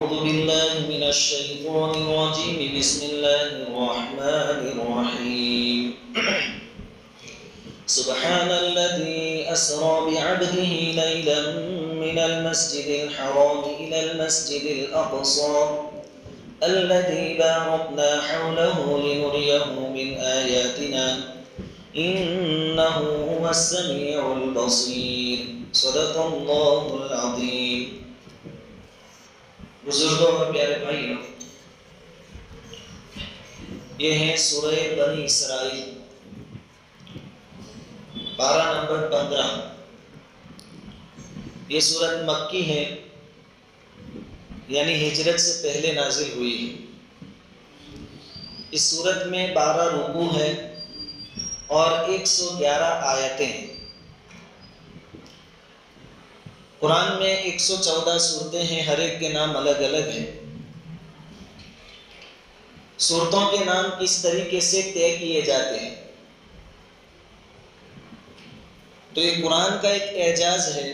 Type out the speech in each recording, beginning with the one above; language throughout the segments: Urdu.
أعوذ بالله من الشيطان الرجيم بسم الله الرحمن الرحيم سبحان الذي أسرى بعبده ليلا من المسجد الحرام إلى المسجد الأقصى الذي باركنا حوله لنريه من آياتنا إنه هو السميع البصير صدق الله العظيم. بزرگوں اور پیارے بھائیوں، یہ ہے سورہ بنی اسرائیل، پارہ نمبر 15۔ یہ سورت مکی ہے، یعنی ہجرت سے پہلے نازل ہوئی ہے۔ اس سورت میں 12 رکوع ہے اور 111 آیتیں ہیں۔ قرآن میں 114 سورتیں ہیں، ہر ایک کے نام الگ الگ ہیں۔ سورتوں کے نام کس طریقے سے طے کیے جاتے ہیں؟ تو یہ قرآن کا ایک اعجاز ہے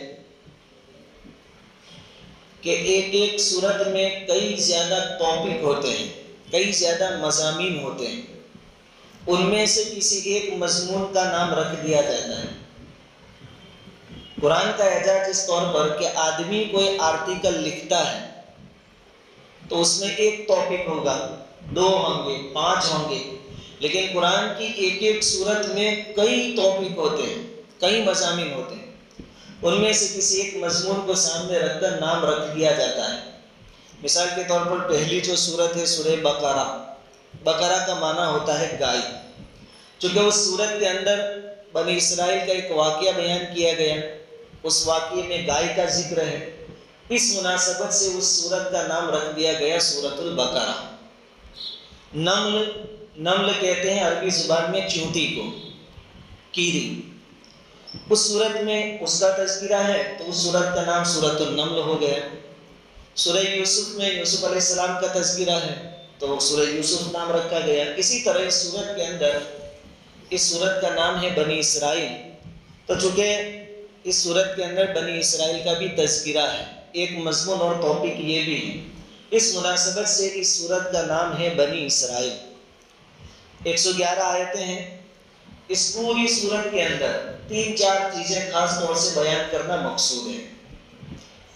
کہ ایک ایک سورت میں کئی زیادہ ٹاپک ہوتے ہیں، کئی زیادہ مضامین ہوتے ہیں، ان میں سے کسی ایک مضمون کا نام رکھ دیا جاتا ہے۔ قرآن کا اعجاز اس طور پر کہ آدمی کوئی آرٹیکل لکھتا ہے تو اس میں ایک ٹاپک ہوگا، 2 ہوں گے، 5 ہوں گے، لیکن قرآن کی ایک ایک سورت میں کئی ٹاپک ہوتے ہیں، کئی مضامین ہوتے ہیں، ان میں سے کسی ایک مضمون کو سامنے رکھ کر نام رکھ دیا جاتا ہے۔ مثال کے طور پر پہلی جو سورت ہے سورہ بقرہ، بقرہ کا معنی ہوتا ہے گائے، چونکہ اس سورت کے اندر بنی اسرائیل کا ایک واقعہ بیان کیا گیا، اس واقعے میں گائے کا ذکر ہے، اس مناسبت سے اس سورت کا نام رکھ دیا گیا سورۃ البقرہ۔ نمل کہتے ہیں عربی زبان میں چیونٹی کو، کیری۔ اس سورت میں اس کا تذکرہ ہے تو اس سورت کا نام سورۃ النمل ہو گیا۔ سورہ یوسف میں یوسف علیہ السلام کا تذکرہ ہے تو سورہ یوسف نام رکھا گیا۔ اسی طرح اس سورت کے اندر، اس سورت کا نام ہے بنی اسرائیل، تو چونکہ اس سورت کے اندر بنی اسرائیل کا بھی تذکرہ ہے، ایک مضمون اور ٹاپک یہ بھی ہے، اس مناسبت سے اس سورت کا نام ہے بنی اسرائیل۔ 111 آیتیں ہیں۔ اس پوری سورت کے اندر 3-4 چیزیں خاص طور سے بیان کرنا مقصود ہے۔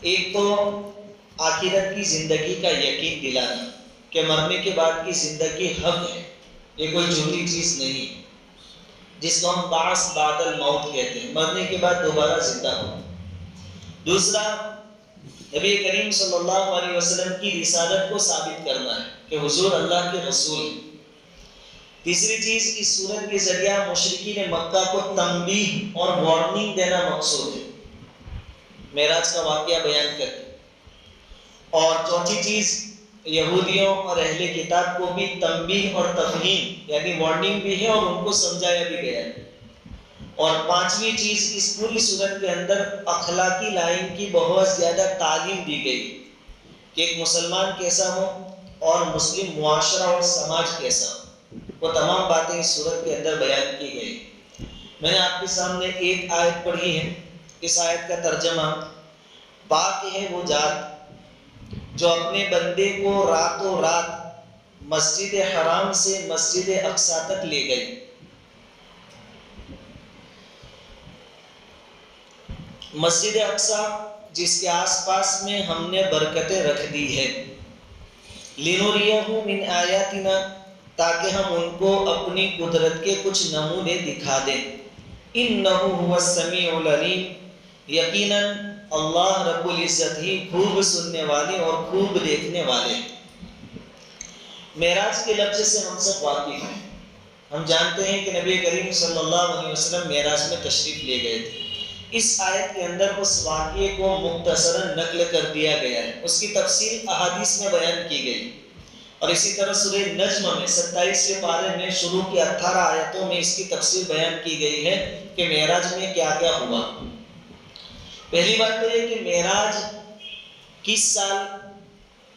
ایک تو آخرت کی زندگی کا یقین دلانا کہ مرنے کے بعد کی زندگی حق ہے، یہ کوئی جھوٹی چیز نہیں ہے، جس کو ہم بعث بعد الموت کہتے ہیں، مرنے کے بعد دوبارہ زندہ ہو۔ دوسرا، نبی کریم صلی اللہ علیہ وسلم کی رسالت کو ثابت کرنا ہے کہ حضور اللہ کے رسول ہیں۔ تیسری چیز، اس سورت کے ذریعہ مشرکین مکہ کو تنبیہ اور وارننگ دینا مقصود ہے، معراج کا واقعہ بیان کر کے۔ اور چوتھی چیز، یہودیوں اور اہل کتاب کو بھی تنبیہ اور تفہیم یعنی وارننگ بھی ہے اور ان کو سمجھایا بھی گیا ہے۔ اور پانچویں چیز، اس پوری صورت کے اندر اخلاقی لائن کی بہت زیادہ تعلیم دی گئی کہ ایک مسلمان کیسا ہو اور مسلم معاشرہ اور سماج کیسا ہو، وہ تمام باتیں اس صورت کے اندر بیان کی گئی۔ میں نے آپ کے سامنے ایک آیت پڑھی ہے، اس آیت کا ترجمہ، پاک ہے وہ ذات جو اپنے بندے کو راتوں رات مسجد حرام سے مسجد اقصی تک لے گئی۔ مسجد اقصی جس کے آس پاس میں ہم نے برکتیں رکھ دی ہے، لِنُرِيَهُ مِنْ آیاتنا، تاکہ ہم ان کو اپنی قدرت کے کچھ نمونے دکھا دیں۔ إِنَّهُ هُوَ السَّمِيعُ الْعَلِيمُ، یقیناً اللہ رب العزت ہی خوب سننے والے اور خوب دیکھنے والے ہیں۔ معراج کے لفظ سے ہم سب واقف ہیں، ہم جانتے ہیں کہ نبی کریم صلی اللہ علیہ وسلم معراج میں تشریف لے گئے تھے۔ اس آیت کے اندر اس واقعے کو مختصراً نقل کر دیا گیا ہے، اس کی تفصیل احادیث میں بیان کی گئی۔ اور اسی طرح سورہ نجم میں 27ویں پارے میں شروع کی 18 آیتوں میں اس کی تفصیل بیان کی گئی ہے کہ معراج میں کیا کیا ہوا۔ پہلی بات تو یہ کہ معراج کس سال،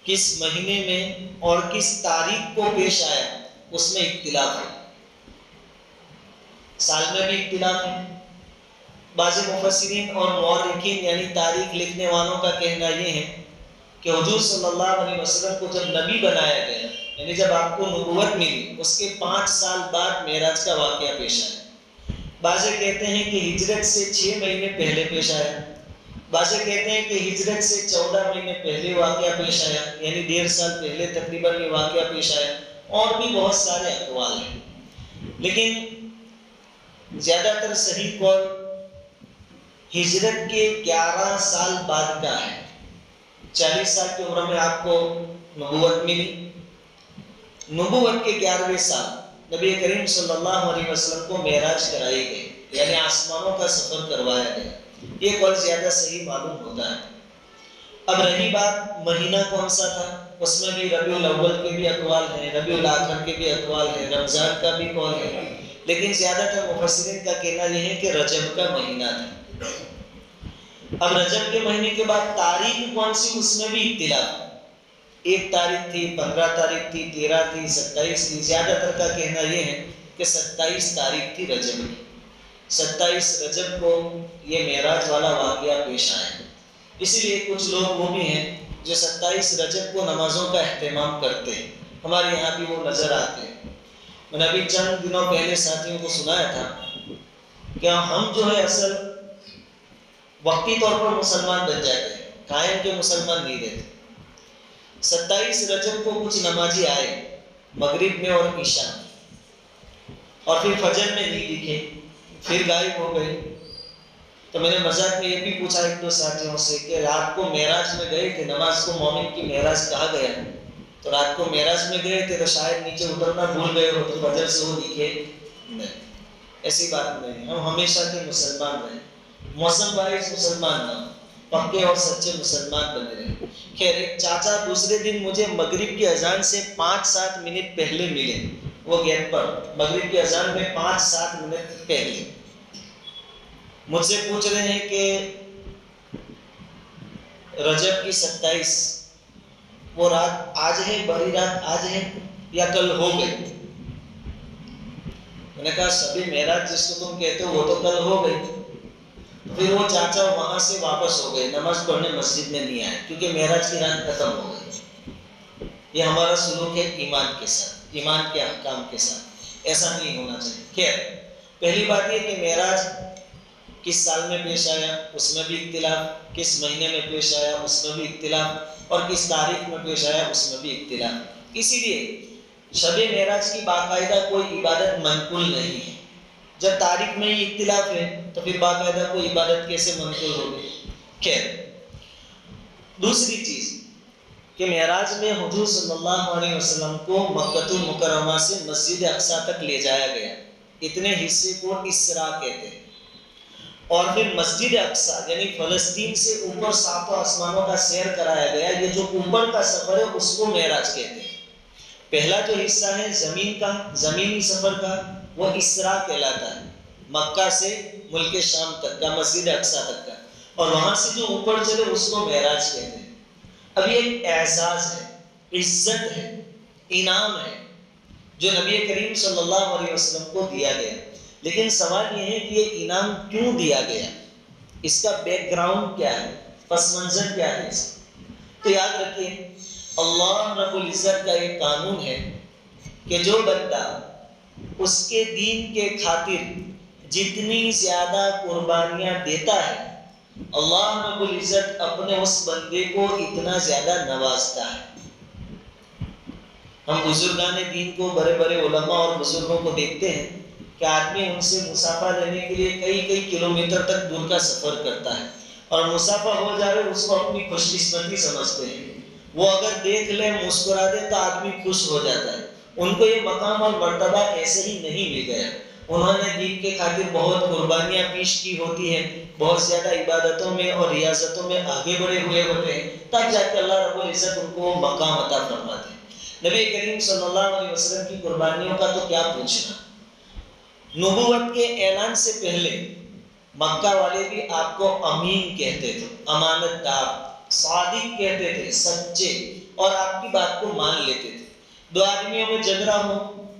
کس مہینے میں اور کس تاریخ کو پیش آیا، اس میں اختلاف ہے، سال میں بھی اختلاف ہے۔ بعض مفسرین اور مورخین یعنی تاریخ لکھنے والوں کا کہنا یہ ہے کہ حضور صلی اللہ علیہ وسلم کو جب نبی بنایا گیا، یعنی جب آپ کو نبوت ملی، اس کے 5 سال بعد معراج کا واقعہ پیش آیا۔ بعضے کہتے ہیں کہ ہجرت سے 6 مہینے پہلے پیش آیا، بعضے کہتے ہیں کہ ہجرت سے 14 مہینے پہلے واقعہ پیش آیا، یعنی 1.5 سال پہلے تقریباً یہ واقعہ پیش آیا، اور بھی بہت سارے اقوال ہیں، لیکن زیادہ تر صحیح قول ہجرت کے 11 سال بعد کا ہے۔ 40 سال کی عمر میں آپ کو نبوت ملی، نبوت کے 11ویں سال نبی کریم صلی اللہ علیہ وسلم کو معراج کرائی گئی، یعنی آسمانوں کا سفر کروایا گیا، یہ قول زیادہ صحیح معلوم ہوتا ہے۔ اب رہی بات مہینہ کون سا تھا، اس میں بھی ربیع الاول کے بھی اقوال ہیں، ربیع الاخر کے بھی اقوال ہیں، رمضان کا بھی قول ہے، لیکن زیادہ تر مفسرین کا کہنا یہ ہے کہ رجب کا مہینہ تھا۔ اب رجب کے مہینے کے بعد تاریخ کون سی، اس میں بھی اختلاف، 1 تاریخ تھی، 15 تاریخ تھی، 13 تھی، 27 تھی، زیادہ تر کا کہنا یہ ہے کہ 27 تاریخ تھی رجب کی، 27 رجب کو یہ معراج والا واقعہ پیش آیا۔ اسی لیے کچھ لوگ وہ بھی ہیں جو 27 رجب کو نمازوں کا اہتمام کرتے ہیں، ہمارے یہاں بھی وہ نظر آتے ہیں۔ میں نے ابھی چند دنوں پہلے ساتھیوں کو سنایا تھا کہ ہم جو ہے اصل وقتی طور پر مسلمان بن جاتے ہیں، قائم کے مسلمان نہیں رہتے۔ 27 رجب کو کچھ نمازی آئے مغرب میں اور عشاء میں، اور پھر فجر میں نہیں دکھے، پھر غائب ہو گئے۔ تو میں نے مذاق میں یہ بھی پوچھا 1-2 ساتھیوں سے کہ رات کو معراج میں گئے تھے، نماز کو مومن کی معراج کہا گیا، تو رات کو معراج میں گئے تھے تو شاید نیچے اترنا بھول گئے ہو تو فجر سے وہ دکھے نہیں۔ ایسی بات نہیں، ہم ہمیشہ کے مسلمان رہیں، موسم وائز مسلمان نہ، پکے اور سچے مسلمان بنے رہے۔ خیر، ایک چاچا دوسرے دن مجھے مغرب کی اذان سے 5-7 منٹ پہلے ملے، وہ گیٹ پر مغرب کی اذان میں 5-7 منٹ پہلے مجھ سے پوچھ رہے ہیں کہ رجب کی 27 وہ رات آج ہے، بڑی رات آج ہے یا کل ہو گئی؟ میں نے کہا شب معراج جس کو تم کہتے ہو وہ تو کل ہو گئی۔ پھر وہ چاچا وہاں سے واپس ہو گئے، نماز پڑھنے مسجد میں نہیں آئے کیونکہ معراج کی رات ختم ہو گئی۔ یہ ہمارا سلوک ہے ایمان کے ساتھ، ایمان کے احکام کے ساتھ، ایسا نہیں ہونا چاہیے۔ خیر، پہلی بات یہ کہ معراج کس سال میں پیش آیا اس میں بھی اختلاف، کس مہینے میں پیش آیا اس میں بھی اختلاف، اور کس تاریخ میں پیش آیا اس میں بھی اختلاف۔ اسی لیے شب معراج کی باقاعدہ کوئی عبادت منقول نہیں ہے۔ جب تاریخ میں ہی اختلاف ہے تو پھر باقاعدہ کوئی عبادت کیسے منقول ہوگی؟ خیر، دوسری چیز کہ معراج میں حضور صلی اللہ علیہ وسلم کو مکۃ المکرمہ سے مسجد اقصیٰ تک لے جایا گیا، اتنے حصے کو اسراء کہتے ہیں، اور پھر مسجد اقصیٰ یعنی فلسطین سے اوپر 7 آسمانوں کا سیر کرایا گیا۔ یہ جو اوپر کا سفر ہے اس کو معراج کہتے ہیں۔ پہلا جو حصہ ہے زمین کا، زمینی سفر کا، وہ اسراء کہلاتا ہے، مکہ سے ملک شام تک کا، مسجد اقصیٰ تک کا، اور وہاں سے جو اوپر چلے اس کو معراج کہتے ہیں۔ اب یہ ایک اعزاز ہے، عزت ہے، انعام ہے جو نبی کریم صلی اللہ علیہ وسلم کو دیا گیا۔ لیکن سوال یہ ہے کہ یہ انعام کیوں دیا گیا، اس کا بیک گراؤنڈ کیا ہے، پس منظر کیا ہے اس کا؟ تو یاد رکھیے، اللہ رب العزت کا ایک قانون ہے کہ جو بندہ اس کے دین کے خاطر جتنی زیادہ قربانیاں دیتا ہے، اللہ رب العزت اپنے اس بندے کو اتنا زیادہ نوازتا ہے۔ ہم بزرگان دین کو، بڑے بڑے علماء اور بزرگوں کو دیکھتے ہیں کہ آدمی ان سے مسافہ لینے کے لیے کئی کلومیٹر تک دور کا سفر کرتا ہے، اور مسافہ ہو جائے اس کو اپنی خوش قسمتی سمجھتے ہیں۔ وہ اگر دیکھ لے، مسکرا دے تو آدمی خوش ہو جاتا ہے۔ ان کو یہ مقام اور مرتبہ ایسے ہی نہیں مل گیا، انہوں نے دین کے خاطر بہت قربانیاں پیش کی ہوتی ہیں، بہت زیادہ عبادتوں میں اور ریاضتوں میں آگے بڑھے ہوئے ہوتے ہیں، تب جا کے اللہ رب العزت ان کو وہ مقام عطا فرماتے ہیں۔ نبی کریم صلی اللہ علیہ وسلم کی قربانیوں کا تو کیا پوچھنا۔ نبوت کے اعلان سے پہلے مکہ والے بھی آپ کو امین کہتے تھے، امانت دار، صادق کہتے تھے، سچے، اور آپ کی بات کو مان لیتے تھے۔ 2 آدمیوں میں جھگڑا ہو،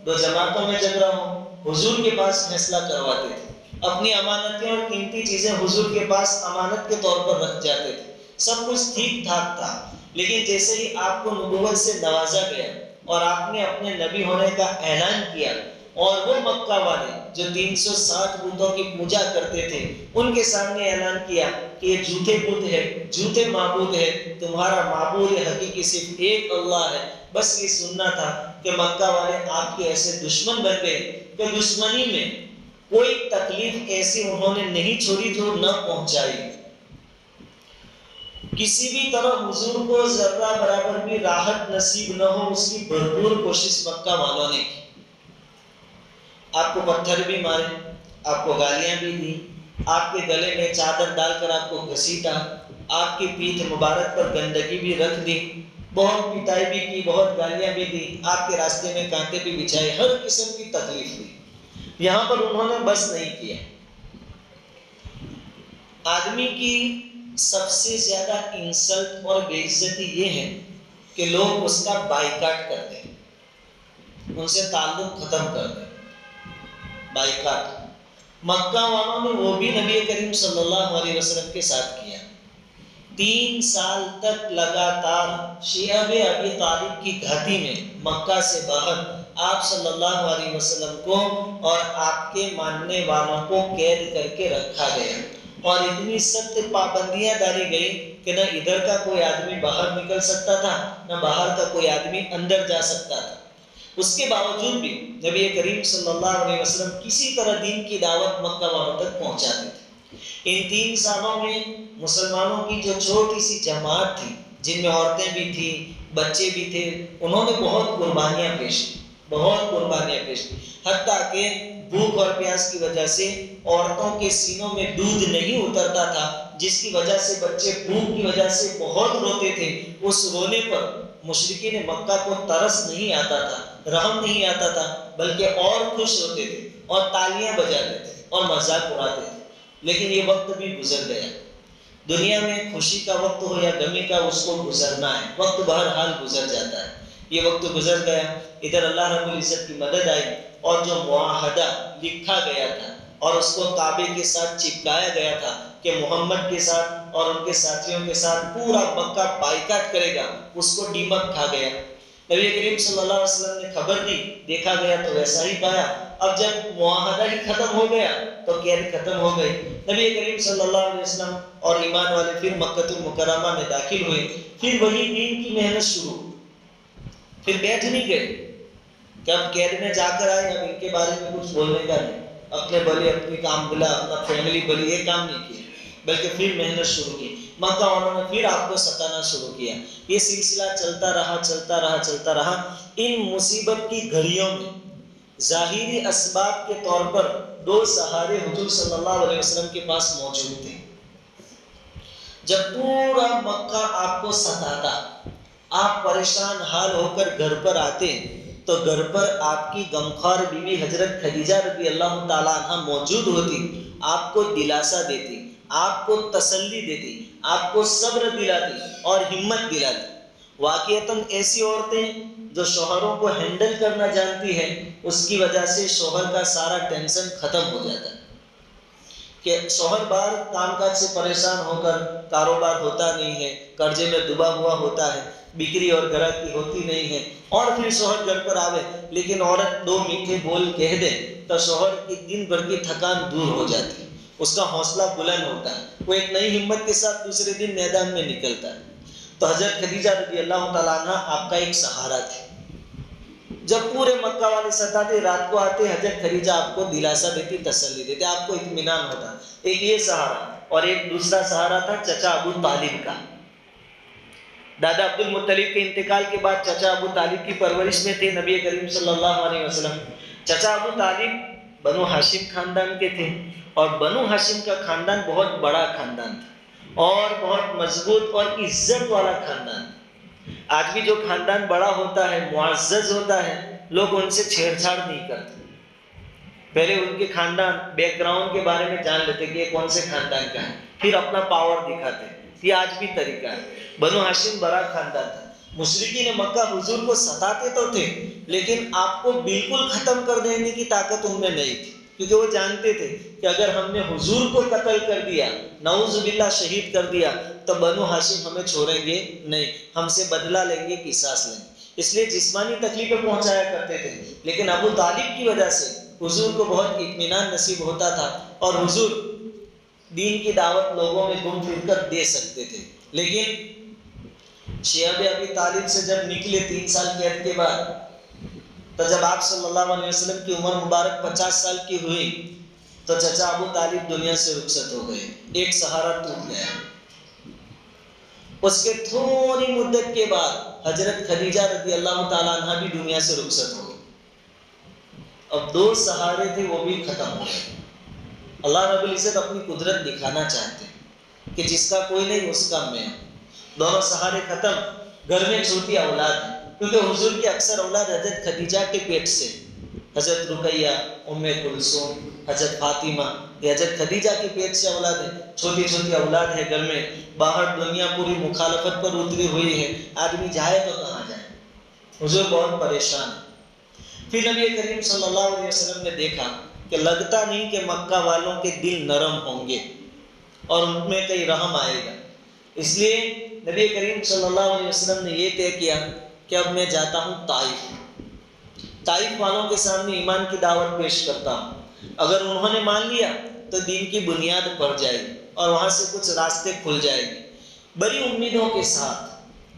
2 جماعتوں میں جھگڑا ہو، حضور کے پاس فیصلہ کرواتے تھے، اپنی امانتیں اور قیمتی چیزیں حضور کے پاس امانت کے طور پر رکھ جاتے تھے، سب کچھ ٹھیک ٹھاک تھا۔ لیکن جیسے ہی آپ کو نبوت سے نوازا گیا اور آپ نے اپنے نبی ہونے کا اعلان کیا، اور وہ مکہ والے جو 360 بتوں کی پوجا کرتے تھے ان کے سامنے اعلان کیا کہ یہ جھوٹے بت ہے، جھوٹے معبود ہے، تمہارا معبود حقیقی صرف ایک اللہ ہے، بس یہ سننا تھا کہ مکہ والے آپ کے ایسے دشمن بن گئے کہ دشمنی میں کوئی تکلیف ایسی انہوں نے نہیں چھوڑی جو نہ پہنچائی۔ کسی بھی طرح حضور کو ذرہ برابر بھی راحت نصیب نہ ہو، اس کی بھرپور کوشش مکہ والوں نے کی۔ آپ کو پتھر بھی مارے، آپ کو گالیاں بھی دی، آپ کے گلے میں چادر ڈال کر آپ کو گھسیٹا، آپ کی پیٹھ مبارک پر گندگی بھی رکھ دی، بہت پٹائی بھی کی، بہت گالیاں بھی دی، آپ کے راستے میں کانٹے بھی بچھائے، ہر قسم کی تکلیف دی۔ یہاں پر انہوں نے بس نہیں کیا۔ آدمی کی سب سے زیادہ انسلٹ اور بے عزتی یہ ہے کہ لوگ اس کا بائیکاٹ کر دیں، ان سے تعلق ختم کر دیں۔ بائیکاٹ مکہ والوں نے وہ بھی نبی کریم صلی اللہ علیہ وسلم کے ساتھ کیا۔ 3 سال تک لگاتار شیعہ ابی طالب کی گھاٹی میں مکہ سے باہر آپ صلی اللہ علیہ وسلم کو اور آپ کے ماننے والوں کو قید کر کے رکھا گیا، اور اتنی سخت پابندیاں ڈالی گئی کہ نہ ادھر کا کوئی آدمی باہر نکل سکتا تھا، نہ باہر کا کوئی آدمی اندر جا سکتا تھا۔ اس کے باوجود بھی نبی کریم صلی اللہ علیہ وسلم کسی طرح دین کی دعوت مکہ والوں تک پہنچاتے تھے۔ ان 3 سالوں میں مسلمانوں کی جو چھوٹی سی جماعت تھی، جن میں عورتیں بھی تھیں، بچے بھی تھے، انہوں نے بہت قربانیاں پیش کی، بہت قربانیاں پیش کی، حتیٰ کہ بھوک اور پیاس کی وجہ سے عورتوں کے سینوں میں دودھ نہیں اترتا تھا، جس کی وجہ سے بچے بھوک کی وجہ سے بہت روتے تھے۔ اس رونے پر مشرکین مکہ کو ترس نہیں آتا تھا، رحم نہیں آتا تھا، بلکہ اور خوش ہوتے تھے اور تالیاں بجاتے تھے اور مذاق اڑاتے تھے۔ لیکن یہ وقت بھی گزر گیا۔ دنیا میں خوشی کا وقت ہو یا غمی کا، اس کو گزرنا ہے، وقت بہرحال گزر جاتا ہے۔ یہ وقت گزر گیا، ادھر اللہ رب العزت کی مدد آئی، اور جو معاہدہ لکھا گیا تھا اور اس کو کعبے کے ساتھ چپکایا گیا تھا کہ محمد کے ساتھ اور ان کے ساتھیوں کے ساتھ پورا مکہ بائیکاٹ کرے گا، اس کو ڈیمک کھا گیا۔ نبی کریم صلی اللہ علیہ وسلم نے خبر دی، دیکھا گیا تو ویسا ہی پایا۔ اب جب معاہدہ ہی ختم ہو گیا تو قید ختم ہو گئی۔ نبی کریم صلی اللہ علیہ وسلم اور ایمان والے پھر مکہ المکرمہ میں داخل ہوئے، پھر وہی دین کی محنت شروع، پھر بیٹھ نہیں گئے کہ اب قید میں جا کر آئے، اب ان کے بارے میں کچھ بولنے کا نہیں، اپنے بھلے اپنی کام بلا، اپنا فیملی بلی، یہ کام نہیں کیا، بلکہ پھر محنت شروع کی۔ مکہ والوں نے پھر آپ کو ستانا شروع کیا۔ یہ سلسلہ چلتا رہا، چلتا رہا، چلتا رہا۔ ان مصیبت کی گھڑیوں میں ظاہری اسباب کے طور پر 2 سہارے حضور صلی اللہ علیہ وسلم کے پاس موجود تھے۔ جب پورا مکہ آپ کو ستاتا، آپ پریشان حال ہو کر گھر پر آتے، تو گھر پر آپ کی غمخوار بیوی حضرت خدیجہ رضی اللہ تعالیٰ عنہ موجود ہوتی، آپ کو دلاسا دیتی، آپ کو تسلی دیتی، آپ کو صبر دلاتی اور ہمت دلاتی۔ واقعتاً ایسی عورتیں جو شوہروں کو ہینڈل کرنا جانتی ہیں، اس کی وجہ سے شوہر کا سارا ٹینشن ختم ہو جاتا ہے کہ شوہر باہر کام کاج سے پریشان ہو کر کاروبار ہوتا نہیں ہے، قرضے میں ڈوبا ہوا ہوتا ہے، بکری اور گراہکی ہوتی نہیں ہے، اور پھر شوہر گھر پر آوے، لیکن عورت 2 میٹھے بول کہہ دے تو شوہر کی دن بھر کی تھکان دور ہو جاتی ہے، اس کا حوصلہ بلند ہوتا ہے، وہ ایک نئی ہمت کے ساتھ دوسرے دن میدان میں نکلتا ہے۔ تو حضرت خدیجہ رضی اللہ تعالیٰ عنہ آپ کا ایک سہارا تھے۔ جب پورے مکہ والے ستاتے، رات کو آتے، حضرت خدیجہ آپ کو دلاسا دیتی، تسلی دیتے، آپ کو اطمینان ہوتا۔ ایک یہ سہارا، اور ایک دوسرا سہارا تھا چچا ابو طالب کا۔ دادا عبد المطلب کے انتقال کے بعد چچا ابو طالب کی پرورش میں تھے نبی کریم صلی اللہ علیہ وسلم۔ چچا ابو طالب بنو ہاشم خاندان کے تھے، اور بنو ہاشم کا خاندان بہت بڑا خاندان تھا اور بہت مضبوط اور عزت والا خاندان۔ آج بھی جو خاندان بڑا ہوتا ہے، معزز ہوتا ہے، لوگ ان سے چھیڑ چھاڑ نہیں کرتے، پہلے ان کے خاندان بیک گراؤنڈ کے بارے میں جان لیتے کہ یہ کون سے خاندان کا ہے، پھر اپنا پاور دکھاتے۔ یہ آج بھی طریقہ ہے۔ بنو ہاشم بڑا خاندان تھا۔ مشرکین مکہ حضور کو ستاتے تو تھے، لیکن آپ کو بالکل ختم کر دینے کی طاقت ان میں نہیں تھی۔ کیونکہ وہ جانتے تھے کہ اگر ہم نے حضور کو قتل کر دیا، نعوذ باللہ شہید کر دیا، تو بنو ہاشم ہمیں چھوڑیں گے نہیں، ہم سے بدلہ لیں گے، قصاص لیں گے۔ اس لیے جسمانی تکلیفیں پہنچایا کرتے تھے، لیکن ابو طالب کی وجہ سے حضور کو بہت اطمینان نصیب ہوتا تھا، اور حضور دین کی دعوت لوگوں میں گھوم پھر کر دے سکتے تھے۔ لیکن شیعہ ابی طالب سے جب نکلے 3 سال قید کے بعد، تو جب آپ صلی اللہ علیہ وسلم کی عمر مبارک 50 سال کی ہوئی تو چچا ابو طالب دنیا سے رخصت ہو گئے، ایک سہارا ٹوٹ گیا۔ اس کے تھوڑی مدت کے بعد حضرت خدیجہ رضی اللہ تعالیٰ عنہ بھی دنیا سے رخصت ہو گئی۔ اب 2 سہارے تھے وہ بھی ختم ہو گئے۔ اللہ رب العزت اپنی قدرت دکھانا چاہتے ہیں کہ جس کا کوئی نہیں اس کا میں، دونوں سہارے ختم، گھر میں چھوٹی اولاد ہے، کیونکہ حضور کی اکثر اولاد حضرت خدیجہ کے پیٹ سے، حضرت رقیہ، ام کلثوم، حضرت فاطمہ، یہ حضرت خدیجہ کے پیٹ سے اولاد ہے، چھوٹی چھوٹی اولاد ہے گھر میں، باہر دنیا پوری مخالفت پر اتری ہوئی ہے، آدمی جائے تو کہاں جائے، حضور بہت پریشان ہے۔ پھر نبی کریم صلی اللہ علیہ وسلم نے دیکھا کہ لگتا نہیں کہ مکہ والوں کے دل نرم ہوں گے اور ان میں کئی رحم آئے گا، اس لیے نبی کریم صلی اللہ علیہ وسلم نے یہ طے کیا کہ اب میں جاتا ہوں طائف والوں کے سامنے ایمان کی دعوت پیش کرتا ہوں، اگر انہوں نے مان لیا تو دین کی بنیاد پڑ جائے گی اور وہاں سے کچھ راستے کھل جائے گی۔ بڑی امیدوں کے ساتھ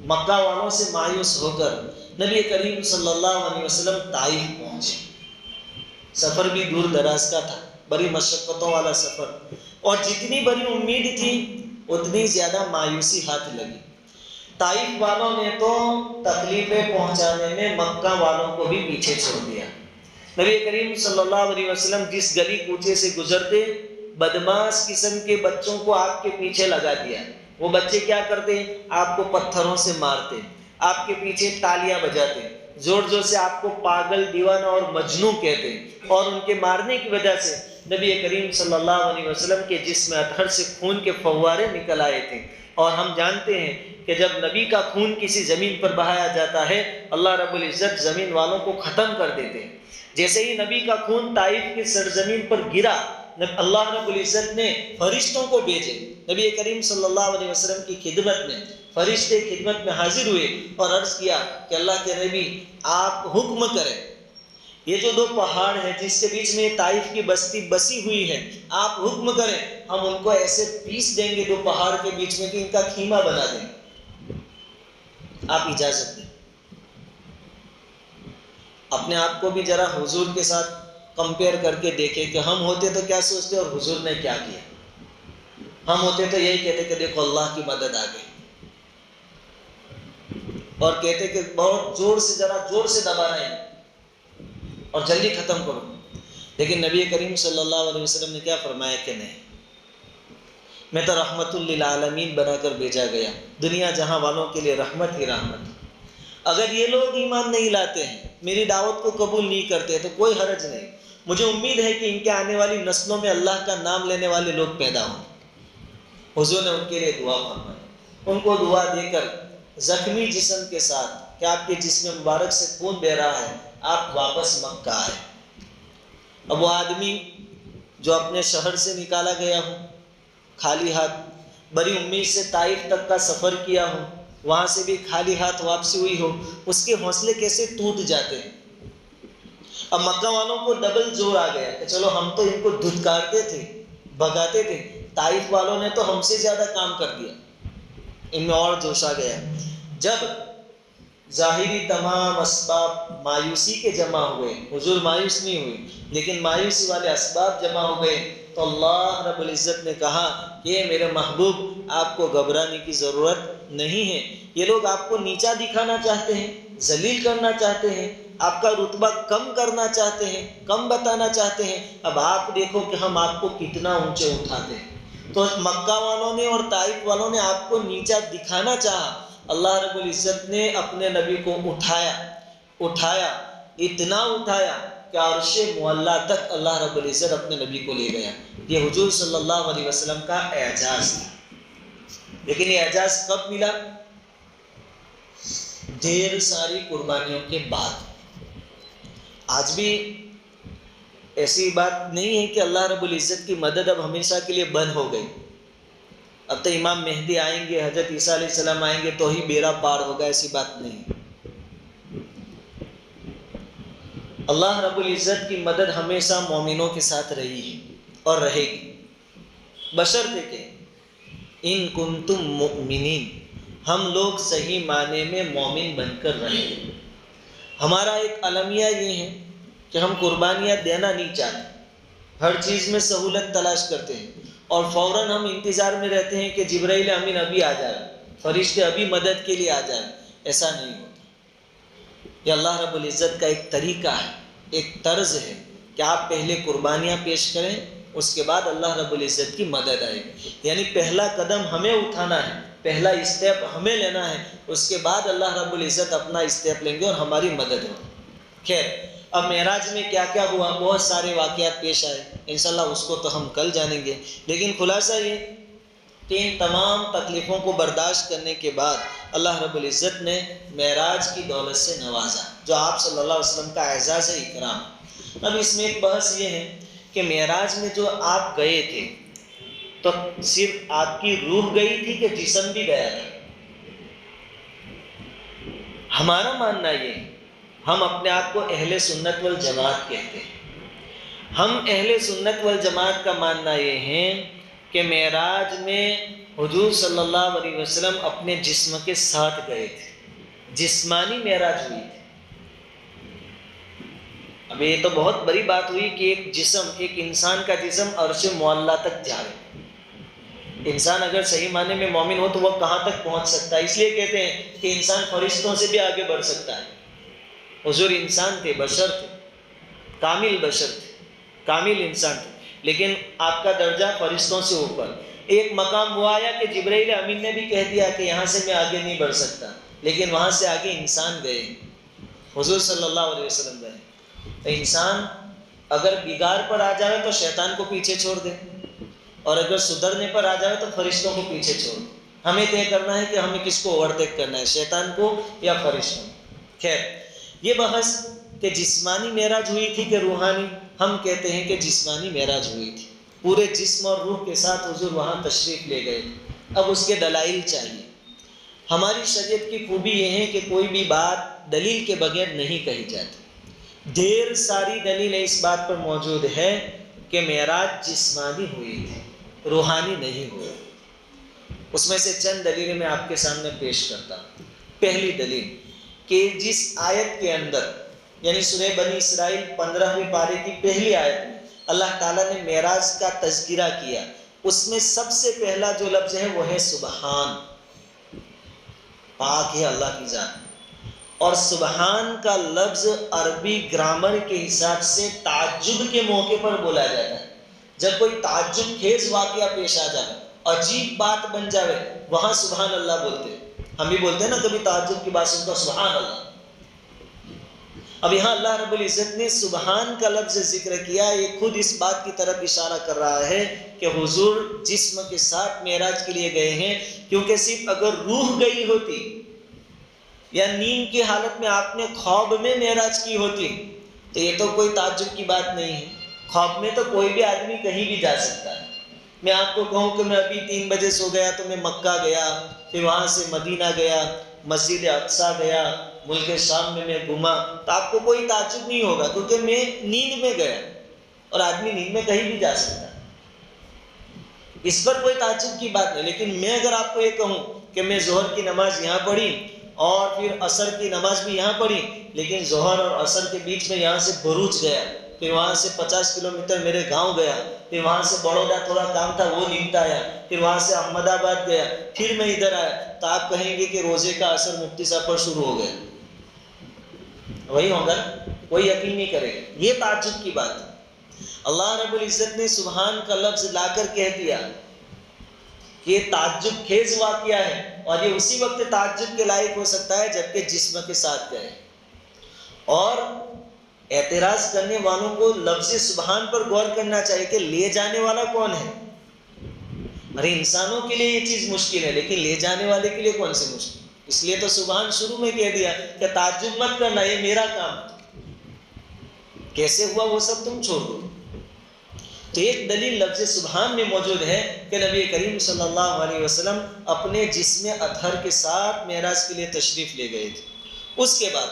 مکہ والوں سے مایوس ہو کر نبی کریم صلی اللہ علیہ وسلم طائف پہنچے۔ سفر بھی دور دراز کا تھا، بڑی مشقتوں والا سفر، اور جتنی بڑی امید تھی اتنی زیادہ مایوسی ہاتھ لگی۔ طائف والوں نے تو تکلیفیں پہنچانے میں مکہ والوں کو بھی پیچھے چھوڑ دیا۔ نبی کریم صلی اللہ علیہ وسلم جس گلی کوچے سے گزرتے، بدماش قسم کے بچوں کو آپ کے پیچھے لگا دیا۔ وہ بچے کیا کرتے؟ آپ کو پتھروں سے مارتے، آپ کے پیچھے تالیاں بجاتے، زور زور سے آپ کو پاگل، دیوانہ اور مجنوں کہتے، اور ان کے مارنے کی وجہ سے نبی کریم صلی اللہ علیہ وسلم کے جسم اطہر سے خون کے فوارے نکل آئے تھے۔ اور ہم جانتے ہیں کہ جب نبی کا خون کسی زمین پر بہایا جاتا ہے، اللہ رب العزت زمین والوں کو ختم کر دیتے ہیں۔ جیسے ہی نبی کا خون طائف کی سرزمین پر گرا، اللہ رب العزت نے فرشتوں کو بھیجے، نبی کریم صلی اللہ علیہ وسلم کی خدمت میں فرشتے خدمت میں حاضر ہوئے اور عرض کیا کہ اللہ کے نبی آپ حکم کریں، یہ جو 2 پہاڑ ہیں جس کے بیچ میں طائف کی بستی بسی ہوئی ہے، آپ حکم کریں، ہم ان کو ایسے پیس دیں گے 2 پہاڑ کے بیچ میں کہ ان کا کھیما بنا دیں گے، آپ اجازت دیں۔ اپنے آپ کو بھی ذرا حضور کے ساتھ کمپیئر کر کے دیکھیں کہ ہم ہوتے تو کیا سوچتے اور حضور نے کیا کیا۔ ہم ہوتے تو یہی کہتے کہ دیکھو اللہ کی مدد آ گئی، اور کہتے کہ بہت زور سے، ذرا زور سے دبانا ہے اور جلدی ختم کرو۔ لیکن نبی کریم صلی اللہ علیہ وسلم نے کیا فرمایا کہ نہیں، میں تو رحمت للعالمین بنا کر بھیجا گیا، دنیا جہاں والوں کے لیے رحمت ہی رحمت۔ اگر یہ لوگ ایمان نہیں لاتے ہیں، میری دعوت کو قبول نہیں کرتے تو کوئی حرج نہیں، مجھے امید ہے کہ ان کے آنے والی نسلوں میں اللہ کا نام لینے والے لوگ پیدا ہوں۔ حضور نے ان کے لیے دعا فرمائی، ان کو دعا دے کر زخمی جسم کے ساتھ کہ آپ کے جسم مبارک سے خون بہ رہا ہے، آپ واپس مکہ آئے۔ اب وہ آدمی جو اپنے شہر سے نکالا گیا ہو خالی ہاتھ، بڑی امید سے طائف تک کا سفر کیا ہو، وہاں سے بھی خالی ہاتھ واپسی ہوئی ہو، اس کے حوصلے کیسے ٹوٹ جاتے ہیں۔ اب مکہ والوں کو ڈبل زور آ گیا کہ چلو ہم تو ان کو دھتکارتے تھے، بھگاتے تھے، طائف والوں نے تو ہم سے زیادہ کام کر دیا، ان میں اور جوش آ گیا۔ جب ظاہری تمام اسباب مایوسی کے جمع ہوئے، حضور مایوس نہیں ہوئے لیکن مایوسی والے اسباب جمع ہو گئے، تو اللہ رب العزت نے کہا کہ میرے محبوب آپ کو گھبرانے کی ضرورت نہیں ہے، یہ لوگ آپ کو نیچا دکھانا چاہتے ہیں، ذلیل کرنا چاہتے ہیں، آپ کا رتبہ کم کرنا چاہتے ہیں، کم بتانا چاہتے ہیں، اب آپ دیکھو کہ ہم آپ کو کتنا اونچے اٹھاتے ہیں۔ تو مکہ والوں نے اور طائف والوں نے آپ کو نیچا دکھانا چاہا، اللہ رب العزت نے اپنے نبی کو اٹھایا، اتنا اٹھایا کہ عرش معلیٰ تک اللہ رب العزت اپنے نبی کو لے گیا۔ یہ حضور صلی اللہ علیہ وسلم کا اعجاز تھا۔ لیکن یہ اعجاز کب ملا؟ ڈھیر ساری قربانیوں کے بعد۔ آج بھی ایسی بات نہیں ہے کہ اللہ رب العزت کی مدد اب ہمیشہ کے لیے بند ہو گئی، اب تو امام مہدی آئیں گے، حضرت عیسیٰ علیہ السلام آئیں گے تو ہی بیڑا پار ہوگا، ایسی بات نہیں۔ اللہ رب العزت کی مدد ہمیشہ مومنوں کے ساتھ رہی ہے اور رہے گی، بشرطے کہ ان کنتم مؤمنین، ہم لوگ صحیح معنی میں مومن بن کر رہیں۔ ہمارا ایک المیہ یہ ہے کہ ہم قربانیاں دینا نہیں چاہتے، ہر چیز میں سہولت تلاش کرتے ہیں اور فوراً ہم انتظار میں رہتے ہیں کہ جبرائیل امین ابھی آ جائے، فرشتے ابھی مدد کے لیے آ جائیں۔ ایسا نہیں ہوتا۔ یہ اللہ رب العزت کا ایک طریقہ ہے، ایک طرز ہے کہ آپ پہلے قربانیاں پیش کریں، اس کے بعد اللہ رب العزت کی مدد آئے گی۔ یعنی پہلا قدم ہمیں اٹھانا ہے، پہلا اسٹیپ ہمیں لینا ہے، اس کے بعد اللہ رب العزت اپنا اسٹیپ لیں گے اور ہماری مدد ہوگی۔ خیر، اب معراج میں کیا کیا ہوا، بہت سارے واقعات پیش آئے، انشاءاللہ اس کو تو ہم کل جانیں گے، لیکن خلاصہ یہ کہ ان تمام تکلیفوں کو برداشت کرنے کے بعد اللہ رب العزت نے معراج کی دولت سے نوازا، جو آپ صلی اللہ علیہ وسلم کا اعزاز اکرام۔ اب اس میں ایک بحث یہ ہے کہ معراج میں جو آپ گئے تھے تو صرف آپ کی روح گئی تھی کہ جسم بھی گیا تھا؟ ہمارا ماننا یہ ہے، ہم اپنے آپ کو اہل سنت والجماعت کہتے ہیں، ہم اہل سنت والجماعت کا ماننا یہ ہے کہ معراج میں حضور صلی اللہ علیہ وسلم اپنے جسم کے ساتھ گئے تھے، جسمانی معراج ہوئی تھی۔ اب یہ تو بہت بڑی بات ہوئی کہ ایک جسم، ایک انسان کا جسم عرش معلیٰ تک جائے۔ انسان اگر صحیح معنی میں مومن ہو تو وہ کہاں تک پہنچ سکتا ہے؟ اس لیے کہتے ہیں کہ انسان فرشتوں سے بھی آگے بڑھ سکتا ہے۔ حضور انسان تھے، بشر تھے، کامل بشر تھے، کامل انسان تھے، لیکن آپ کا درجہ فرشتوں سے اوپر۔ ایک مقام وہ آیا کہ جبرائیل امین نے بھی کہہ دیا کہ یہاں سے میں آگے نہیں بڑھ سکتا، لیکن وہاں سے آگے انسان گئے، حضور صلی اللہ علیہ وسلم گئے۔ تو انسان اگر بگاڑ پر آ جائے تو شیطان کو پیچھے چھوڑ دے، اور اگر سدھرنے پر آ جائے تو فرشتوں کو پیچھے چھوڑ دے۔ ہمیں طے کرنا ہے کہ ہمیں کس کو اوورٹیک کرنا ہے، شیطان کو یا فرشتوں کو۔ خیر، یہ بحث کہ جسمانی معراج ہوئی تھی کہ روحانی، ہم کہتے ہیں کہ جسمانی معراج ہوئی تھی، پورے جسم اور روح کے ساتھ حضور وہاں تشریف لے گئے تھے۔ اب اس کے دلائل چاہیے۔ ہماری شریعت کی خوبی یہ ہے کہ کوئی بھی بات دلیل کے بغیر نہیں کہی جاتی۔ ڈھیر ساری دلیلیں اس بات پر موجود ہے کہ معراج جسمانی ہوئی تھی، روحانی نہیں ہوئی۔ اس میں سے چند دلیلیں میں آپ کے سامنے پیش کرتا ہوں۔ پہلی دلیل کہ جس آیت کے اندر، یعنی سورہ بنی اسرائیل 15ویں پارے کی پہلی آیت میں اللہ تعالیٰ نے معراج کا تذکرہ کیا، اس میں سب سے پہلا جو لفظ ہے وہ ہے سبحان، پاک ہے اللہ کی ذات۔ اور سبحان کا لفظ عربی گرامر کے حساب سے تعجب کے موقع پر بولا جاتا ہے۔ جب کوئی تعجب خیز واقعہ پیش آ جائے، عجیب بات بن جائے، وہاں سبحان اللہ بولتے ہیں۔ ہم بھی بولتے ہیں نا کبھی تعجب کی بات سن تو سبحان اللہ۔ اب یہاں اللہ رب العزت نے سبحان کا لفظ ذکر کیا، یہ خود اس بات کی طرف اشارہ کر رہا ہے کہ حضور جسم کے ساتھ معراج کے لیے گئے ہیں، کیونکہ صرف اگر روح گئی ہوتی یا نیند کی حالت میں آپ نے خواب میں معراج کی ہوتی تو یہ تو کوئی تعجب کی بات نہیں ہے۔ خواب میں تو کوئی بھی آدمی کہیں بھی جا سکتا ہے۔ میں آپ کو کہوں کہ میں ابھی 3 بجے سو گیا تو میں مکہ گیا، پھر وہاں سے مدینہ گیا، مسجد اقصیٰ گیا، ملک شام میں گھوما، تو آپ کو کوئی تعجب نہیں ہوگا، کیونکہ میں نیند میں گیا، اور آدمی نیند میں کہیں بھی جا سکتا ہے، اس پر کوئی تعجب کی بات نہیں۔ لیکن میں اگر آپ کو یہ کہوں کہ میں ظہر کی نماز یہاں پڑھی اور پھر عصر کی نماز بھی یہاں پڑھی، لیکن ظہر اور عصر کے بیچ میں یہاں سے بھروچ گیا، پھر وہاں سے 50 کلومیٹر میرے گاؤں گیا، پھر وہاں سے بڑودا تھوڑا کام تھا وہ نمٹایا، پھر وہاں سے احمد آباد گیا، پھر میں ادھر آیا، تو آپ کہیں گے کہ روزے کا اثر مفتی صاحب پر شروع ہو گیا، وہی ہوگا، کوئی یقین نہیں کرے گا۔ یہ تعجب کی بات ہے۔ اللہ رب العزت نے سبحان کا لفظ لا کر کہہ دیا کہ یہ تعجب خیز واقعہ ہے، اور یہ اسی وقت تعجب کے لائق ہو سکتا ہے جبکہ جسم کے ساتھ گئے۔ اور اعتراض کرنے والوں کو لفظ سبحان پر غور کرنا چاہیے کہ لے جانے والا کون ہے۔ ارے انسانوں کے لیے یہ چیز مشکل ہے، لیکن لے جانے والے کے لیے کون سے مشکل؟ اس لیے تو سبحان شروع میں کہہ دیا کہ تعجب مت کرنا، یہ میرا کام ہے۔ کیسے ہوا وہ سب تم چھوڑ دو. تو ایک دلیل لفظ سبحان میں موجود ہے کہ نبی کریم صلی اللہ علیہ وسلم اپنے جسم اطہر کے ساتھ معراج کے لیے تشریف لے گئے تھے. اس کے بعد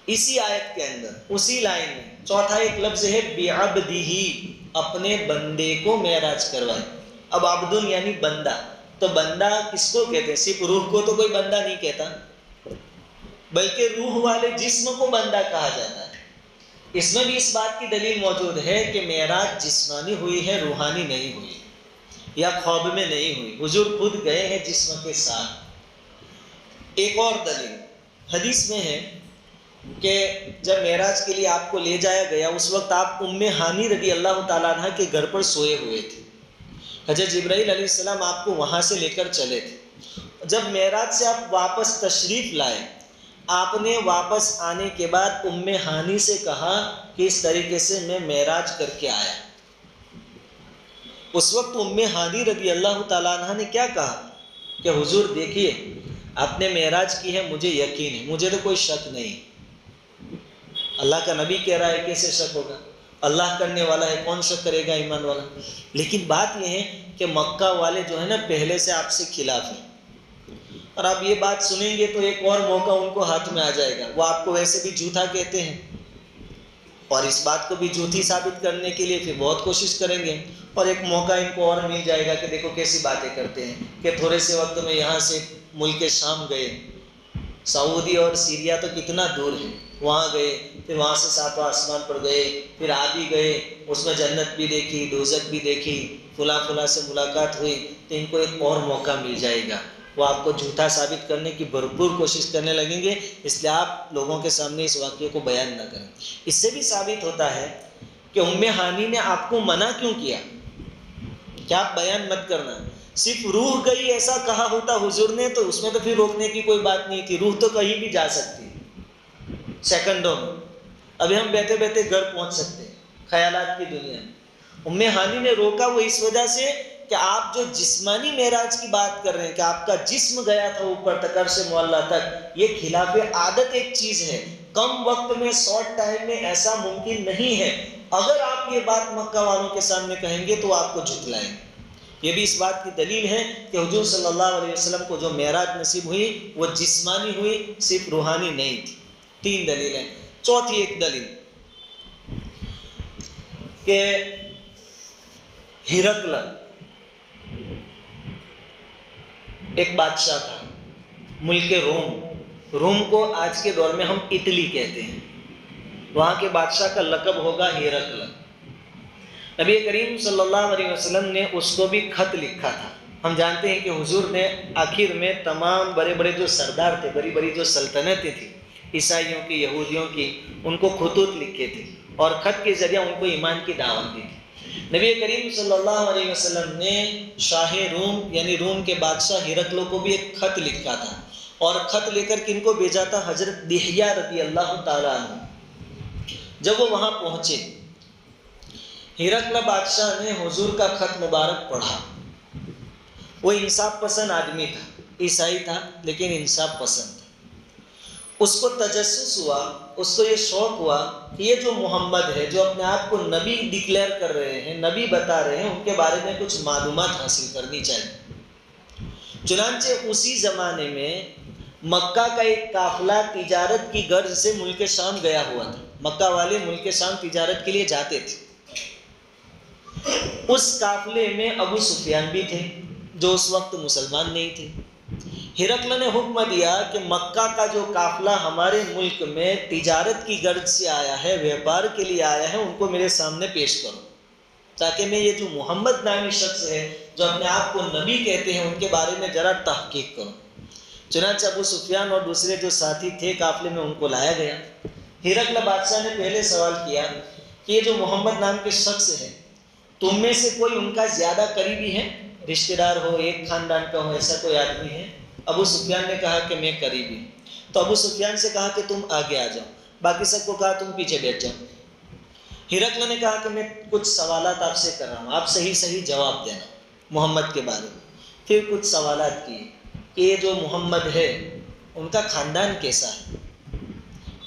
اسی آیت کے اندر اسی لائن میں چوتھا ایک لفظ ہے بعبدہ، اپنے بندے کو معراج کروائے. اب عبد یعنی بندہ، تو بندہ کس کو کہتے ہیں؟ صرف روح کو تو کوئی بندہ نہیں کہتا، بلکہ روح والے جسم کو بندہ کہا جاتا ہے. اس میں بھی اس بات کی دلیل موجود ہے کہ معراج جسمانی ہوئی ہے، روحانی نہیں ہوئی، یا خواب میں نہیں ہوئی. حضور خود گئے ہیں جسم کے ساتھ. ایک اور دلیل حدیث میں ہے کہ جب معراج کے لیے آپ کو لے جایا گیا اس وقت آپ ام ہانی رضی اللہ تعالیٰ عنہ کے گھر پر سوئے ہوئے تھے. حضرت جبرائیل علیہ السلام آپ کو وہاں سے لے کر چلے تھے. جب معراج سے آپ واپس تشریف لائے، آپ نے واپس آنے کے بعد ام ہانی سے کہا کہ اس طریقے سے میں معراج کر کے آیا. اس وقت ام ہانی رضی اللہ تعالیٰ عنہ نے کیا کہا کہ حضور دیکھیے آپ نے معراج کی ہے، مجھے یقین ہے، مجھے تو کوئی شک نہیں. اللہ کا نبی کہہ رہا ہے، کیسے شک ہوگا؟ اللہ کرنے والا ہے، کون شک کرے گا ایمان والا؟ لیکن بات یہ ہے کہ مکہ والے جو ہے نا پہلے سے آپ سے خلاف ہیں، اور آپ یہ بات سنیں گے تو ایک اور موقع ان کو ہاتھ میں آ جائے گا. وہ آپ کو ویسے بھی جھوٹا کہتے ہیں، اور اس بات کو بھی جھوٹی ثابت کرنے کے لیے پھر بہت کوشش کریں گے، اور ایک موقع ان کو اور مل جائے گا کہ دیکھو کیسی باتیں کرتے ہیں کہ تھوڑے سے وقت میں یہاں سے ملک شام گئے. سعودی اور سیریا تو کتنا دور ہے، وہاں گئے، پھر وہاں سے ساتواں آسمان پر گئے، پھر آ بھی گئے، اس میں جنت بھی دیکھی، دوزخ بھی دیکھی، فلاں فلاں سے ملاقات ہوئی. تو ان کو ایک اور موقع مل جائے گا، وہ آپ کو جھوٹا ثابت کرنے کی بھرپور کوشش کرنے لگیں گے. اس لیے آپ لوگوں کے سامنے اس واقعے کو بیان نہ کریں. اس سے بھی ثابت ہوتا ہے کہ ام ہانی نے آپ کو منع کیوں کیا کہ آپ بیان مت کرنا. صرف روح گئی ایسا کہا ہوتا حضور نے تو اس میں تو پھر روکنے کی کوئی بات نہیں تھی. روح تو کہیں بھی جا سکتی سیکنڈوں میں. ابھی ہم بیٹھے بیٹھے گھر پہنچ سکتے ہیں خیالات کی دنیا میں. ام ہانی نے روکا وہ اس وجہ سے کہ آپ جو جسمانی معراج کی بات کر رہے ہیں کہ آپ کا جسم گیا تھا اوپر تک عرش معلیٰ تک، یہ خلاف عادت ایک چیز ہے. کم وقت میں شارٹ ٹائم میں ایسا ممکن نہیں ہے. اگر آپ یہ بات مکہ والوں کے سامنے کہیں گے تو آپ کو جھٹلائیں گے. یہ بھی اس بات کی دلیل ہے کہ حضور صلی اللہ علیہ وسلم کو جو معراج نصیب ہوئی وہ جسمانی ہوئی، صرف روحانی نہیں تھی. 3 دلیلیں. چوتھی ایک دلیل کہ ہرقل ایک بادشاہ تھا ملک روم کو آج کے دور میں ہم اٹلی کہتے ہیں. وہاں کے بادشاہ کا لقب ہوگا ہرقل. نبی کریم صلی اللہ علیہ وسلم نے اس کو بھی خط لکھا تھا. ہم جانتے ہیں کہ حضور نے آخر میں تمام بڑے بڑے جو سردار تھے، بڑی بڑی جو سلطنتیں تھیں عیسائیوں کی، یہودیوں کی، ان کو خطوط لکھے تھے اور خط کے ذریعے ان کو ایمان کی دعوت دی تھی. نبی کریم صلی اللہ علیہ وسلم نے شاہ روم یعنی روم کے بادشاہ ہرقل کو بھی ایک خط لکھا تھا، اور خط لے کر کن کو بھیجا تھا؟ حضرت دحیہ رضی اللہ تعالیٰ عنہ. جب وہ وہاں پہنچے، ہرقل بادشاہ نے حضور کا خط مبارک پڑھا. وہ انصاف پسند آدمی تھا، عیسائی تھا لیکن انصاف پسند تھا. اس کو تجسس ہوا، اس کو یہ شوق ہوا کہ یہ جو محمد ہے جو اپنے آپ کو نبی ڈکلیئر کر رہے ہیں، نبی بتا رہے ہیں، ان کے بارے میں کچھ معلومات حاصل کرنی چاہیے. چنانچہ اسی زمانے میں مکہ کا ایک قافلہ تجارت کی غرض سے ملک شام گیا ہوا تھا. مکہ والے ملک شام تجارت کے لیے جاتے تھے. اس قافلے میں ابو سفیان بھی تھے جو اس وقت مسلمان نہیں تھے. ہرقل نے حکم دیا کہ مکہ کا جو قافلہ ہمارے ملک میں تجارت کی غرض سے آیا ہے، ویپار کے لیے آیا ہے، ان کو میرے سامنے پیش کرو تاکہ میں یہ جو محمد نامی شخص ہے جو اپنے آپ کو نبی کہتے ہیں ان کے بارے میں ذرا تحقیق کروں. چنانچہ ابو سفیان اور دوسرے جو ساتھی تھے قافلے میں ان کو لایا گیا. ہرقل بادشاہ نے پہلے سوال کیا کہ یہ جو محمد نام کے شخص ہے تم میں سے کوئی ان کا زیادہ قریبی ہے، رشتہ دار ہو، ایک خاندان کا ہو، ایسا کوئی آدمی ہے؟ ابو سفیان نے کہا کہ میں قریبی ہوں. تو ابو سفیان سے کہا کہ تم آگے آ جاؤ، باقی سب کو کہا تم پیچھے بیٹھ جاؤ. ہرقل نے کہا کہ میں کچھ سوالات آپ سے کر رہا ہوں، آپ صحیح جواب دینا محمد کے بارے میں. پھر کچھ سوالات کیے کہ یہ جو محمد ہے ان کا خاندان کیسا ہے،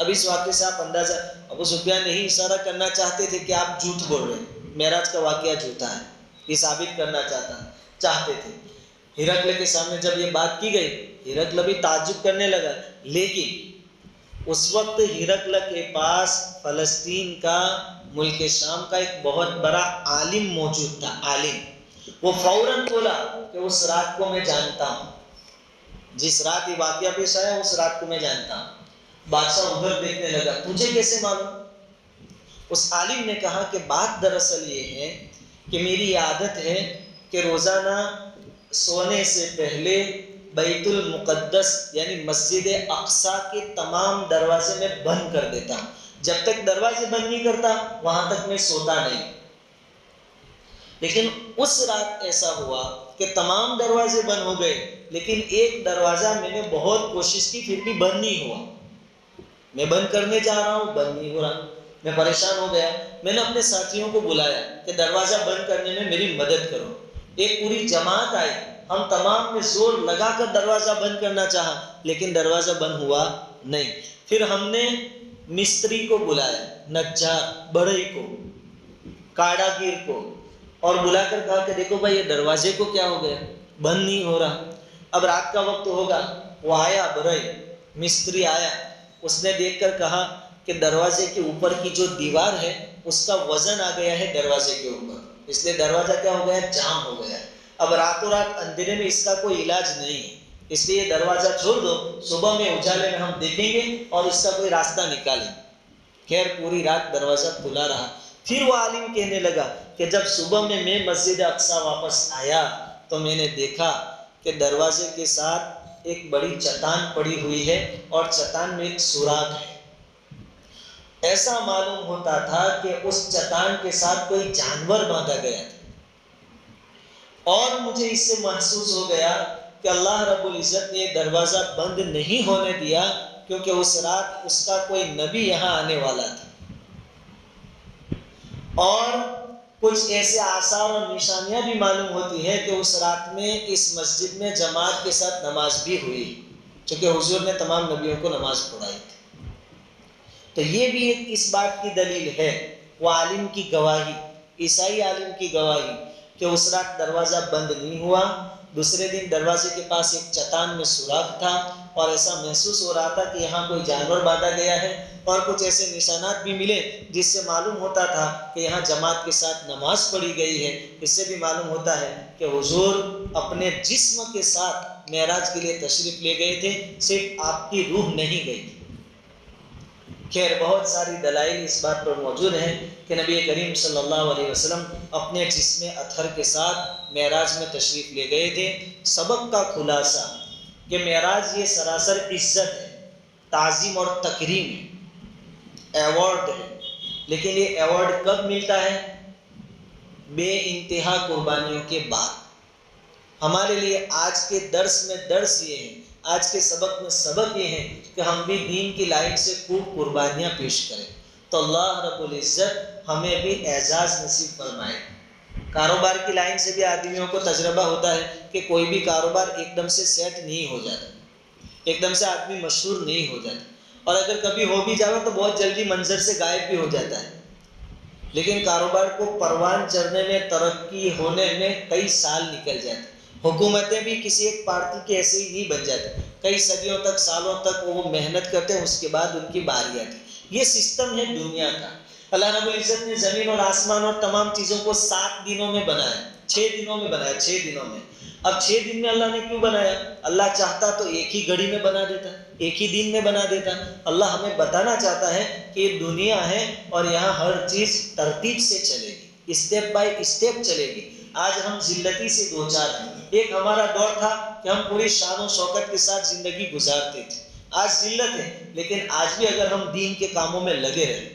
اب اس واقعے سے آپ اندازہ، ابو سفیان یہی اشارہ کرنا چاہتے تھے کہ آپ جھوٹ بول رہے ہیں، معراج کا واقعہ جھوٹا ہے، یہ ثابت کرنا چاہتے تھے۔ ہرقل کے سامنے جب یہ بات کی گئی، ہرقل بھی تعجب کرنے لگا، لیکن اس وقت ہرقل کے پاس فلسطین کا، ملک شام کا ایک بہت بڑا عالم موجود تھا، عالم۔ وہ فوراً بولا کہ اس رات کو میں جانتا ہوں، جس رات یہ واقعہ پیش آیا اس رات کو میں جانتا ہوں۔ بادشاہ ادھر دیکھنے لگا، تجھے کیسے معلوم؟ اس عالم نے کہا کہ بات دراصل یہ ہے کہ میری عادت ہے کہ روزانہ سونے سے پہلے بیت المقدس یعنی مسجد اقصیٰ کے تمام دروازے میں بند کر دیتا ہوں۔ جب تک دروازے بند نہیں کرتا وہاں تک میں سوتا نہیں۔ لیکن اس رات ایسا ہوا کہ تمام دروازے بند ہو گئے، لیکن ایک دروازہ میں نے بہت کوشش کی پھر بھی بند نہیں ہوا۔ میں بند کرنے جا رہا ہوں، بند نہیں ہو رہا، میں پریشان ہو گیا۔ میں نے اپنے ساتھیوں کو بلایا کہ دروازہ بند کرنے میں میری مدد کرو۔ ایک پوری جماعت آئی، ہم تمام نے زور لگا کر دروازہ بند کرنا چاہا، لیکن دروازہ بند ہوا نہیں۔ پھر ہم نے مستری کو بلایا، نجار بڑھئی کو، کاڑا گیر کو، اور بلا کر کہا کہ دیکھو بھائی یہ دروازے کو کیا ہو گیا، بند نہیں ہو رہا۔ اب رات کا وقت ہوگا، وہ آیا بڑھئی مستری آیا، اس نے دیکھ کر کہا کہ دروازے کے اوپر کی جو دیوار ہے اس کا وزن آ گیا ہے دروازے کے اوپر، اس لیے دروازہ کیا ہو گیا، جام ہو گیا۔ اب راتوں رات اندھیرے میں اس کا کوئی علاج نہیں ہے، اس لیے دروازہ چھوڑ دو، صبح میں اجالے میں ہم دیکھیں گے اور اس کا کوئی راستہ نکالیں۔ خیر پوری رات دروازہ کھلا رہا۔ پھر وہ عالم کہنے لگا کہ جب صبح میں مسجد اقصیٰ واپس آیا تو میں نے دیکھا کہ دروازے کے ساتھ ایک بڑی چٹان پڑی ہوئی ہے اور چٹان میں ایک سوراخ ہے۔ ایسا معلوم ہوتا تھا کہ اس چٹان کے ساتھ کوئی جانور باندھا گیا تھا، اور مجھے اس سے محسوس ہو گیا کہ اللہ رب العزت نے دروازہ بند نہیں ہونے دیا کیونکہ اس رات اس کا کوئی نبی یہاں آنے والا تھا۔ اور کچھ ایسے آثار اور نشانیاں بھی معلوم ہوتی ہے کہ اس رات میں اس مسجد میں جماعت کے ساتھ نماز بھی ہوئی، چونکہ حضور نے تمام نبیوں کو نماز پڑھائی تھی۔ تو یہ بھی ایک اس بات کی دلیل ہے، وہ عالم کی گواہی، عیسائی عالم کی گواہی کہ اس رات دروازہ بند نہیں ہوا۔ دوسرے دن دروازے کے پاس ایک چٹان میں سوراخ تھا اور ایسا محسوس ہو رہا تھا کہ یہاں کوئی جانور باندھا گیا ہے، اور کچھ ایسے نشانات بھی ملے جس سے معلوم ہوتا تھا کہ یہاں جماعت کے ساتھ نماز پڑھی گئی ہے۔ اس سے بھی معلوم ہوتا ہے کہ حضور اپنے جسم کے ساتھ معراج کے لیے تشریف لے گئے تھے، صرف آپ کی روح نہیں گئی تھی۔ خیر بہت ساری دلائل اس بات پر موجود ہیں کہ نبی کریم صلی اللہ علیہ وسلم اپنے جسم اطہر کے ساتھ معراج میں تشریف لے گئے تھے۔ سبق کا خلاصہ کہ معراج یہ سراسر عزت ہے، تعظیم اور تکریم ہے، ایوارڈ ہے، لیکن یہ ایوارڈ کب ملتا ہے؟ بے انتہا قربانیوں کے بعد۔ ہمارے لیے آج کے درس میں درس یہ ہے، آج کے سبق میں سبق یہ ہے کہ ہم بھی دین کی لائن سے خوب قربانیاں پیش کریں تو اللہ رب العزت ہمیں بھی اعزاز نصیب فرمائے۔ کاروبار کی لائن سے بھی آدمیوں کو تجربہ ہوتا ہے کہ کوئی بھی کاروبار ایک دم سے سیٹ نہیں ہو جاتا، ایک دم سے آدمی مشہور نہیں ہو جاتا، اور اگر کبھی ہو بھی جائے تو بہت جلدی منظر سے غائب بھی ہو جاتا ہے۔ لیکن کاروبار کو پروان چڑھنے میں، ترقی ہونے میں کئی سال نکل جاتے ہیں۔ حکومتیں بھی کسی ایک پارٹی کے ایسے ہی نہیں بن جاتے، کئی صدیوں تک، سالوں تک وہ محنت کرتے ہیں، اس کے بعد ان کی باری آتی ہے۔ یہ سسٹم ہے دنیا کا۔ اللہ رب العزت نے زمین اور آسمان اور تمام چیزوں کو 7 دنوں میں بنایا، 6 دنوں میں بنایا، 6 دنوں میں۔ اب 6 دن میں اللہ نے کیوں بنایا؟ اللہ چاہتا تو ایک ہی گھڑی میں بنا دیتا، ایک ہی دن میں بنا دیتا۔ اللہ ہمیں بتانا چاہتا ہے کہ یہ دنیا ہے اور یہاں ہر چیز ترتیب سے چلے گی، اسٹیپ بائی اسٹیپ چلے گی۔ آج ہم ذلتی سے دوچار ہیں۔ ایک ہمارا دور تھا کہ ہم پوری شان و شوکت کے ساتھ زندگی گزارتے تھے، آج ذلت ہے، لیکن آج بھی اگر ہم دین کے کاموں میں لگے رہیں،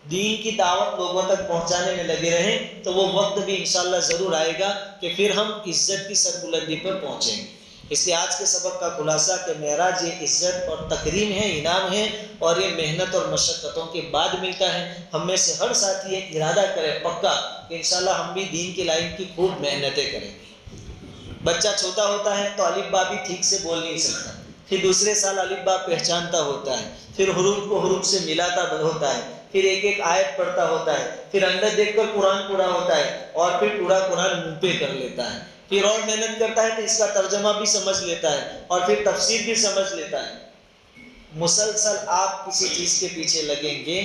دین کی دعوت لوگوں تک پہنچانے میں لگے رہیں، تو وہ وقت بھی انشاءاللہ ضرور آئے گا کہ پھر ہم عزت کی سربلندی پر پہنچیں گے۔ اس لیے آج کے سبق کا خلاصہ کہ معراج یہ عزت اور تکریم ہے، انعام ہے، اور یہ محنت اور مشقتوں کے بعد ملتا ہے۔ ہم میں سے ہر ساتھی یہ ارادہ کرے پکا کہ انشاءاللہ ہم بھی دین کی لائن کی خوب محنتیں کریں گے۔ بچہ چھوٹا ہوتا ہے تو الف با بھی ٹھیک سے بول نہیں سکتا، پھر دوسرے سال الف با پہچانتا ہوتا ہے، پھر حروف کو حروف سے ملاتا ہوتا ہے، پھر ایک ایک آیت پڑھتا ہوتا ہے، پھر اندر دیکھ کر قرآن پڑھا ہوتا ہے، اور پھر پورا قرآن منہ پہ کر لیتا ہے، پھر اور محنت کرتا ہے تو اس کا ترجمہ بھی سمجھ لیتا ہے اور پھر تفسیر بھی سمجھ لیتا ہے۔ مسلسل آپ کسی چیز کے پیچھے لگیں گے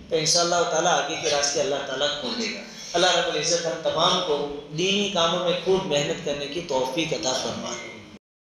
تو انشاءاللہ تعالیٰ آگے کے راستے اللہ تعالیٰ کھول دے گا۔ اللہ رب العزت ہم تمام کو دینی کاموں میں خوب محنت کرنے کی توفیق عطا فرمائے۔